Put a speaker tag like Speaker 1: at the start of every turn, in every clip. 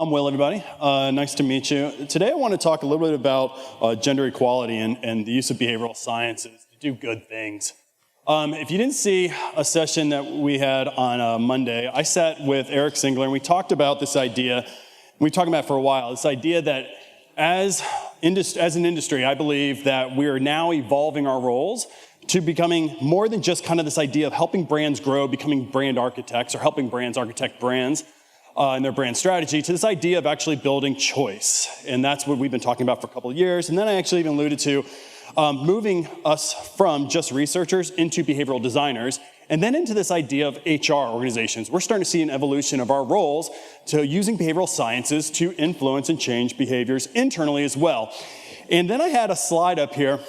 Speaker 1: I'm Will, everybody. Nice to meet you. Today I want to talk a little bit about gender equality and the use of behavioral sciences to do good things. If you didn't see a session that we had on Monday, I sat with Eric Singler and we talked about this idea. We've talked about it for a while, this idea that as an industry, I believe that we are now evolving our roles to becoming more than just kind of this idea of helping brands grow, becoming brand architects, or helping brands architect brands and their brand strategy, to this idea of actually building choice. And that's what we've been talking about for a couple of years. And then I actually even alluded to moving us from just researchers into behavioral designers, and then into this idea of HR organizations. We're starting to see an evolution of our roles to using behavioral sciences to influence and change behaviors internally as well. And then I had a slide up here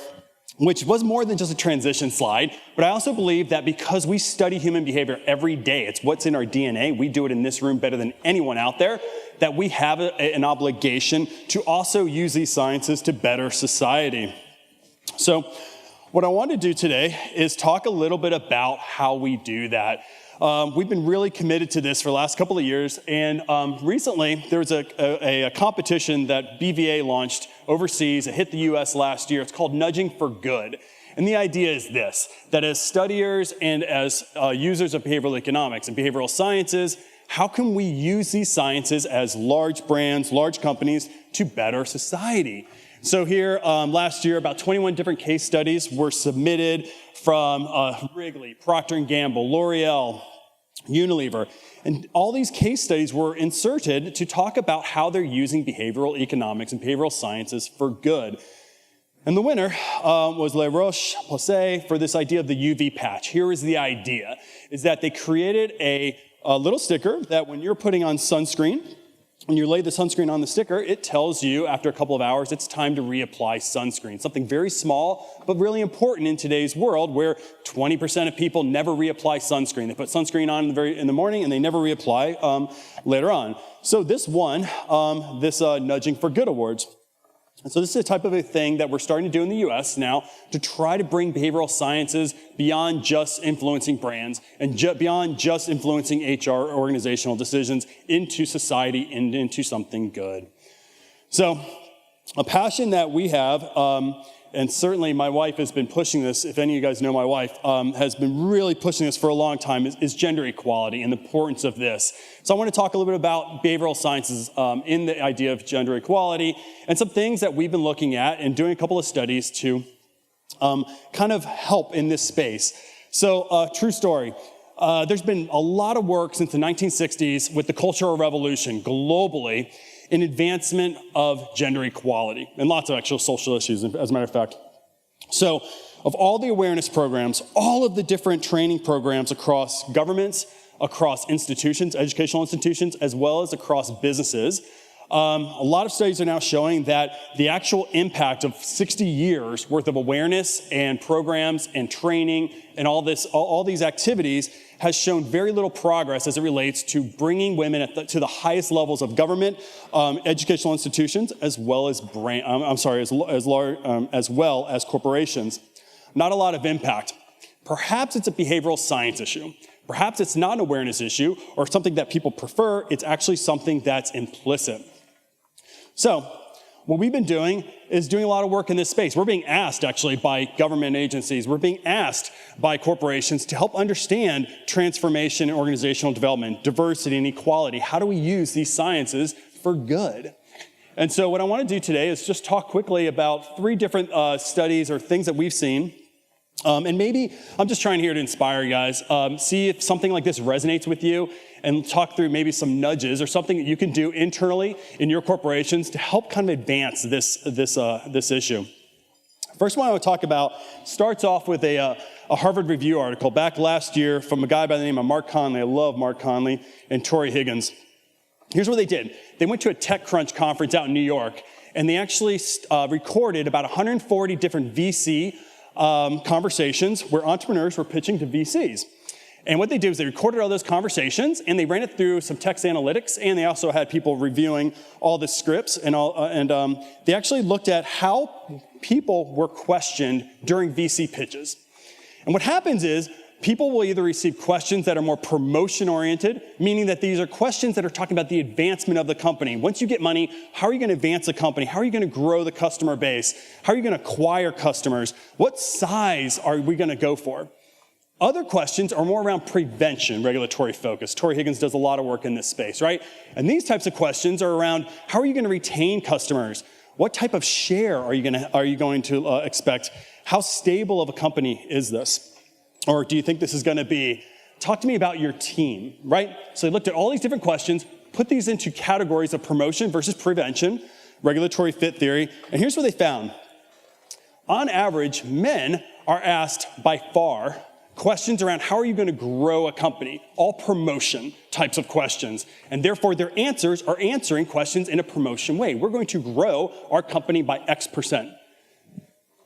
Speaker 1: which was more than just a transition slide, but I also believe that because we study human behavior every day, it's what's in our DNA, we do it in this room better than anyone out there, that we have an obligation to also use these sciences to better society. So what I want to do today is talk a little bit about how we do that. We've been really committed to this for the last couple of years, and recently there was a competition that BVA launched overseas. It hit the US last year. It's called Nudging for Good. And the idea is this, that as studiers and as users of behavioral economics and behavioral sciences, how can we use these sciences as large brands, large companies to better society? So here, last year, about 21 different case studies were submitted from Wrigley, Procter & Gamble, L'Oreal, Unilever. And all these case studies were inserted to talk about how they're using behavioral economics and behavioral sciences for good. And the winner was La Roche-Posay for this idea of the UV patch. Here is the idea, is that they created a little sticker that when you're putting on sunscreen, when you lay the sunscreen on the sticker, it tells you after a couple of hours it's time to reapply sunscreen. Something very small, but really important in today's world where 20% of people never reapply sunscreen. They put sunscreen on in the morning and they never reapply later on. So this won this Nudging for Good Awards. And so this is a type of a thing that we're starting to do in the US now to try to bring behavioral sciences beyond just influencing brands and beyond just influencing HR organizational decisions into society and into something good. So a passion that we have, and certainly my wife has been pushing this, if any of you guys know my wife, has been really pushing this for a long time, is gender equality and the importance of this. So I want to talk a little bit about behavioral sciences in the idea of gender equality and some things that we've been looking at and doing a couple of studies to kind of help in this space. So true story. There's been a lot of work since the 1960s with the Cultural Revolution globally in advancement of gender equality and lots of actual social issues, as a matter of fact. So of all the awareness programs, all of the different training programs across governments, across institutions, educational institutions, as well as across businesses, a lot of studies are now showing that the actual impact of 60 years worth of awareness and programs and training and all these activities has shown very little progress as it relates to bringing women to the highest levels of government, educational institutions, as well as as well as corporations. Not a lot of impact. Perhaps it's a behavioral science issue. Perhaps it's not an awareness issue or something that people prefer. It's actually something that's implicit. So what we've been doing is doing a lot of work in this space. We're being asked, actually, by government agencies. We're being asked by corporations to help understand transformation and organizational development, diversity and equality. How do we use these sciences for good? And so what I want to do today is just talk quickly about 3 different studies or things that we've seen. And maybe I'm just trying here to inspire you guys. See if something like this resonates with you and talk through maybe some nudges or something that you can do internally in your corporations to help kind of advance this issue. First one I would talk about starts off with a Harvard Review article back last year from a guy by the name of Mark Conley. I love Mark Conley and Tori Higgins. Here's what they did. They went to a TechCrunch conference out in New York, and they actually recorded about 140 different VC conversations where entrepreneurs were pitching to VCs. And what they did was they recorded all those conversations and they ran it through some text analytics, and they also had people reviewing all the scripts and they actually looked at how people were questioned during VC pitches. And what happens is people will either receive questions that are more promotion-oriented, meaning that these are questions that are talking about the advancement of the company. Once you get money, how are you going to advance the company? How are you going to grow the customer base? How are you going to acquire customers? What size are we going to go for? Other questions are more around prevention, regulatory focus. Tori Higgins does a lot of work in this space, right? And these types of questions are around how are you going to retain customers? What type of share are you going to expect? How stable of a company is this? Or do you think this is going to be? Talk to me about your team, right? So they looked at all these different questions, put these into categories of promotion versus prevention, regulatory fit theory, and here's what they found. On average, men are asked by far questions around how are you going to grow a company, all promotion types of questions. And therefore, their answers are answering questions in a promotion way. We're going to grow our company by X%.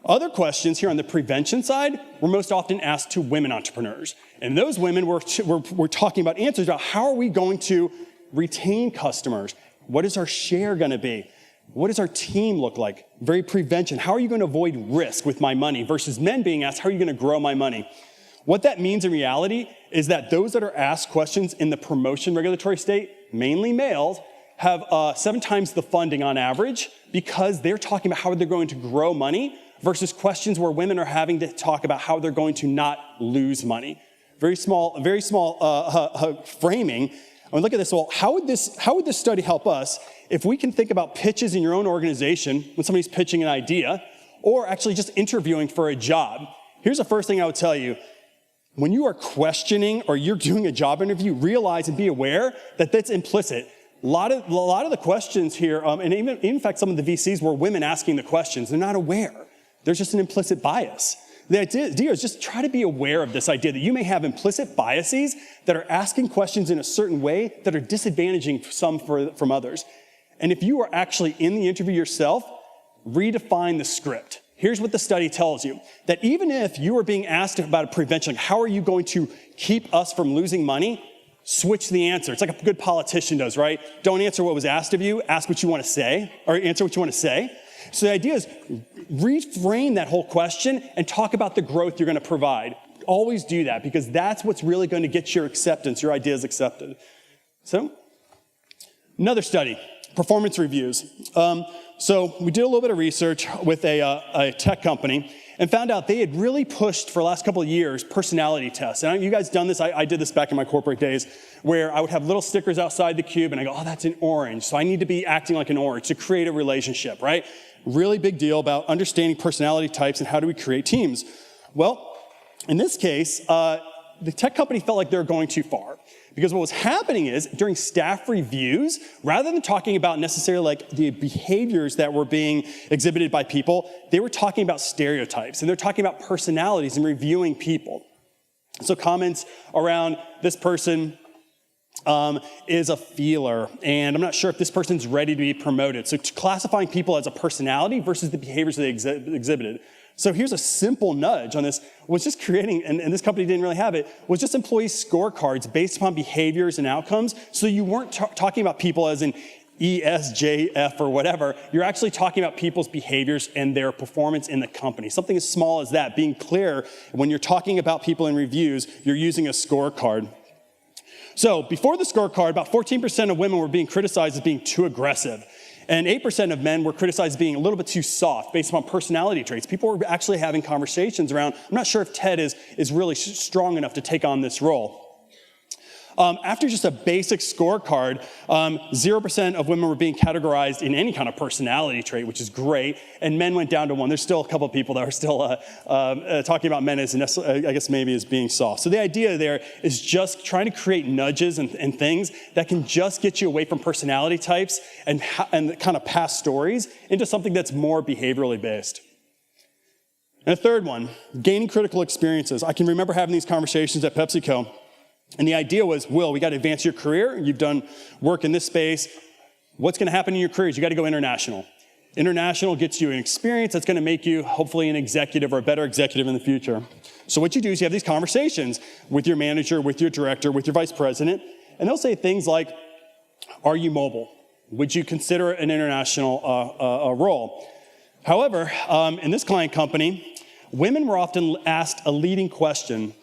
Speaker 1: Other questions here on the prevention side were most often asked to women entrepreneurs. And those women were talking about answers about how are we going to retain customers? What is our share going to be? What does our team look like? Very prevention. How are you going to avoid risk with my money? Versus men being asked, how are you going to grow my money? What that means in reality is that those that are asked questions in the promotion regulatory state, mainly males, have 7 times the funding on average because they're talking about how they're going to grow money versus questions where women are having to talk about how they're going to not lose money. Very small framing. I mean, look at this. Well, how would this study help us if we can think about pitches in your own organization when somebody's pitching an idea or actually just interviewing for a job? Here's the first thing I would tell you. When you are questioning or you're doing a job interview, realize and be aware that that's implicit. A lot of the questions here, and even in fact, some of the VCs were women asking the questions. They're not aware. There's just an implicit bias. The idea is just try to be aware of this idea that you may have implicit biases that are asking questions in a certain way that are disadvantaging some from others. And if you are actually in the interview yourself, redefine the script. Here's what the study tells you, that even if you are being asked about a prevention, like how are you going to keep us from losing money, switch the answer. It's like a good politician does, right? Don't answer what was asked of you, ask what you want to say, or answer what you want to say. So the idea is reframe that whole question and talk about the growth you're going to provide. Always do that because that's what's really going to get your acceptance, your ideas accepted. So, another study, performance reviews. So we did a little bit of research with a tech company and found out they had really pushed for the last couple of years personality tests. And you guys done this, I did this back in my corporate days where I would have little stickers outside the cube and I go, oh, that's an orange. So I need to be acting like an orange to create a relationship, right? Really big deal about understanding personality types and how do we create teams. Well, in this case, the tech company felt like they were going too far. Because what was happening is, during staff reviews, rather than talking about necessarily like the behaviors that were being exhibited by people, they were talking about stereotypes, and they're talking about personalities and reviewing people. So comments around this person is a feeler, and I'm not sure if this person's ready to be promoted. So classifying people as a personality versus the behaviors they exhibited. So here's a simple nudge on this, was just creating, and this company didn't really have it, was just employee scorecards based upon behaviors and outcomes. So you weren't talking about people as in E, S, J, F, or whatever. You're actually talking about people's behaviors and their performance in the company. Something as small as that, being clear when you're talking about people in reviews, you're using a scorecard. So before the scorecard, about 14% of women were being criticized as being too aggressive. And 8% of men were criticized as being a little bit too soft based upon personality traits. People were actually having conversations around, I'm not sure if Ted is really strong enough to take on this role. After just a basic scorecard, 0% of women were being categorized in any kind of personality trait, which is great, and men went down to 1. There's still a couple of people that are still talking about men as, I guess, maybe as being soft. So the idea there is just trying to create nudges and things that can just get you away from personality types and kind of past stories into something that's more behaviorally based. And a third one, gaining critical experiences. I can remember having these conversations at PepsiCo. And the idea was, Will, we got to advance your career. You've done work in this space. What's going to happen in your career is you got to go international. International gets you an experience that's going to make you hopefully an executive or a better executive in the future. So what you do is you have these conversations with your manager, with your director, with your vice president, and they'll say things like, are you mobile? Would you consider an international role? However, in this client company, women were often asked a leading question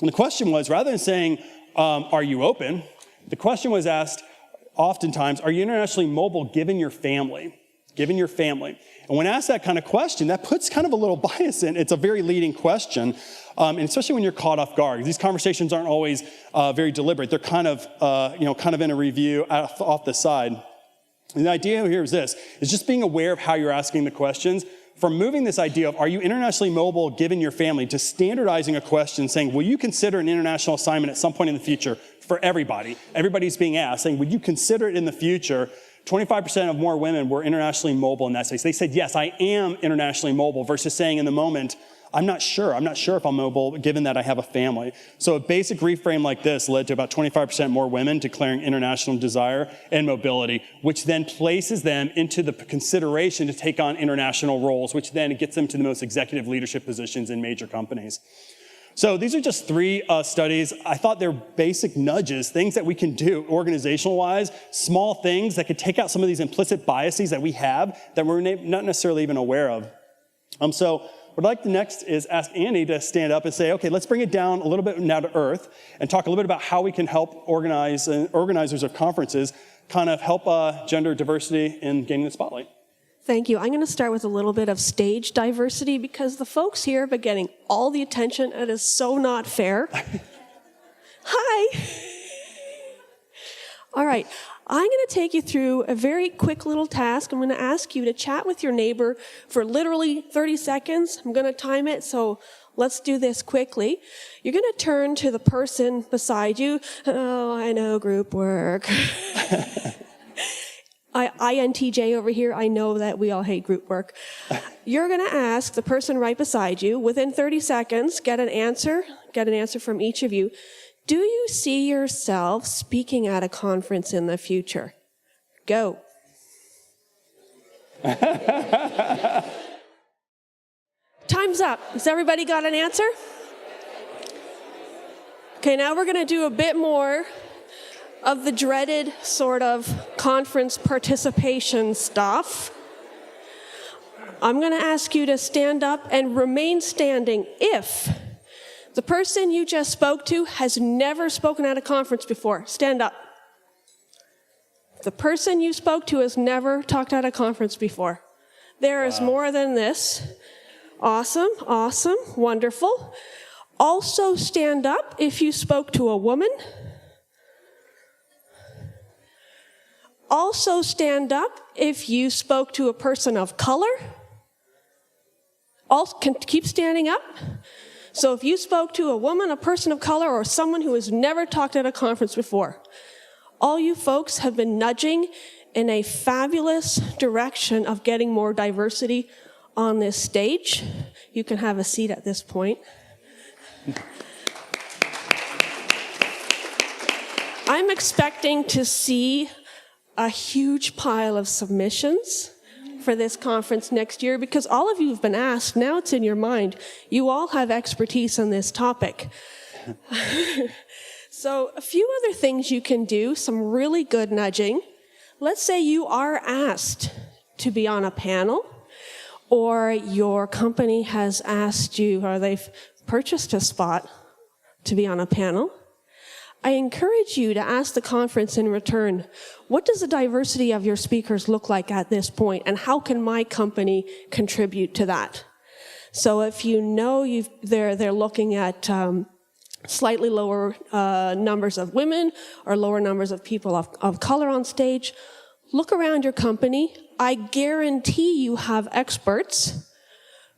Speaker 1: And the question was, rather than saying, are you open? The question was asked oftentimes, are you internationally mobile given your family? Given your family. And when asked that kind of question, that puts kind of a little bias in. It's a very leading question, and especially when you're caught off guard. These conversations aren't always very deliberate. They're kind of in a review off the side. And the idea here is this, is just being aware of how you're asking the questions, from moving this idea of, are you internationally mobile given your family, to standardizing a question saying, will you consider an international assignment at some point in the future for everybody? Everybody's being asked, saying, would you consider it in the future? 25% of more women were internationally mobile in that space. They said, yes, I am internationally mobile, versus saying in the moment, I'm not sure if I'm mobile, given that I have a family. So a basic reframe like this led to about 25% more women declaring international desire and mobility, which then places them into the consideration to take on international roles, which then gets them to the most executive leadership positions in major companies. So these are just 3 studies. I thought they're basic nudges, things that we can do organizational-wise, small things that could take out some of these implicit biases that we have that we're not necessarily even aware of. So what I'd like to next is ask Andy to stand up and say, okay, let's bring it down a little bit now to earth and talk a little bit about how we can help organizers of conferences kind of help gender diversity in gaining the spotlight.
Speaker 2: Thank you. I'm going to start with a little bit of stage diversity, because the folks here have been getting all the attention. It is so not fair. Hi. All right. I'm going to take you through a very quick little task. I'm going to ask you to chat with your neighbor for literally 30 seconds. I'm going to time it, so let's do this quickly. You're going to turn to the person beside you. Oh, I know, group work. INTJ over here, I know that we all hate group work. You're going to ask the person right beside you, within 30 seconds, get an answer from each of you. Do you see yourself speaking at a conference in the future? Go. Time's up. Has everybody got an answer? Okay, now we're going to do a bit more of the dreaded sort of conference participation stuff. I'm going to ask you to stand up and remain standing if the person you just spoke to has never spoken at a conference before. Stand up. The person you spoke to has never talked at a conference before. There is more than this. Awesome, awesome, wonderful. Also stand up if you spoke to a woman. Also stand up if you spoke to a person of color. Keep standing up. So if you spoke to a woman, a person of color, or someone who has never talked at a conference before, all you folks have been nudging in a fabulous direction of getting more diversity on this stage. You can have a seat at this point. I'm expecting to see a huge pile of submissions for this conference next year, because all of you have been asked. Now it's in your mind. You all have expertise on this topic. So a few other things you can do, some really good nudging. Let's say you are asked to be on a panel, or your company has asked you, or they've purchased a spot to be on a panel. I encourage you to ask the conference in return, what does the diversity of your speakers look like at this point, and how can my company contribute to that? So if you know they're looking at slightly lower numbers of women or lower numbers of people of color on stage, look around your company. I guarantee you have experts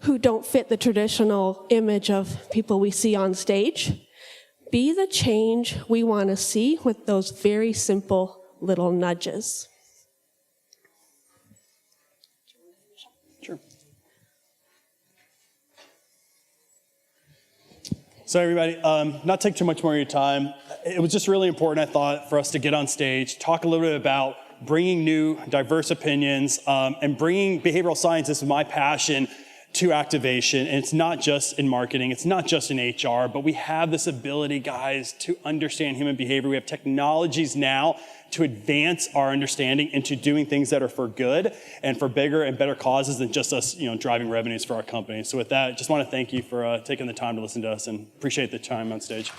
Speaker 2: who don't fit the traditional image of people we see on stage. Be the change we want to see with those very simple little nudges.
Speaker 1: Sure. So everybody, not take too much more of your time. It was just really important, I thought, for us to get on stage, talk a little bit about bringing new, diverse opinions, and bringing behavioral science. This is my passion, to activation, and it's not just in marketing, it's not just in HR, but we have this ability, guys, to understand human behavior. We have technologies now to advance our understanding into doing things that are for good and for bigger and better causes than just us, driving revenues for our company. So with that, I just want to thank you for taking the time to listen to us, and appreciate the time on stage.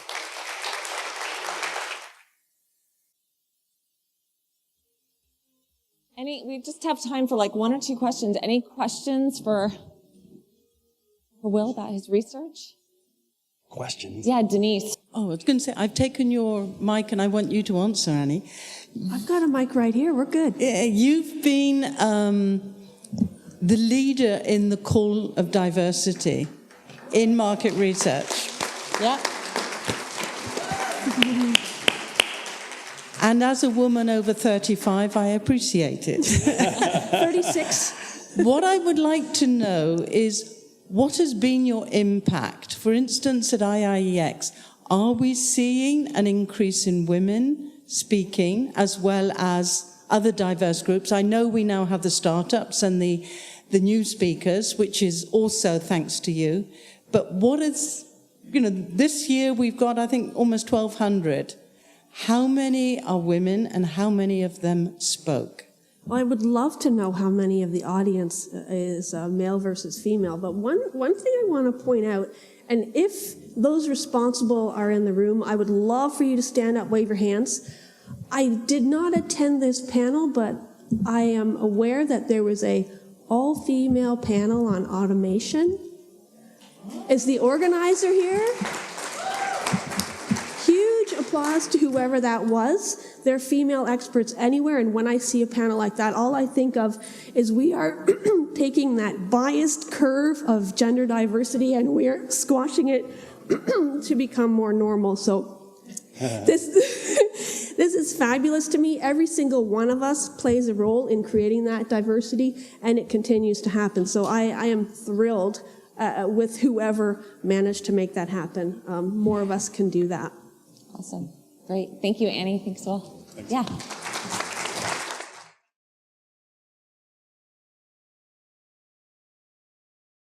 Speaker 3: We just have time for like 1 or 2 questions. Any questions for Will about his research?
Speaker 1: Questions?
Speaker 3: Yeah, Denise.
Speaker 4: Oh, I was going to say, I've taken your mic and I want you to answer, Annie.
Speaker 2: I've got a mic right here. We're good.
Speaker 4: You've been the leader in the call of diversity in market research.
Speaker 3: Yeah.
Speaker 4: And as a woman over 35, I appreciate it.
Speaker 2: 36.
Speaker 4: What I would like to know is, what has been your impact? For instance, at IIeX, are we seeing an increase in women speaking as well as other diverse groups? I know we now have the startups and the new speakers, which is also thanks to you. But what is, this year we've got, I think, almost 1,200. How many are women and how many of them spoke?
Speaker 2: Well, I would love to know how many of the audience is male versus female. But one thing I want to point out, and if those responsible are in the room, I would love for you to stand up, wave your hands. I did not attend this panel, but I am aware that there was a all-female panel on automation. Is the organizer here? Huge applause to whoever that was. They're female experts anywhere, and when I see a panel like that, all I think of is we are taking that biased curve of gender diversity and we're squashing it to become more normal. So this is fabulous to me. Every single one of us plays a role in creating that diversity, and it continues to happen. So I am thrilled with whoever managed to make that happen. More of us can do that.
Speaker 3: Awesome. Great. Thank you, Annie. Thanks, Will.
Speaker 1: Thanks.
Speaker 3: Yeah.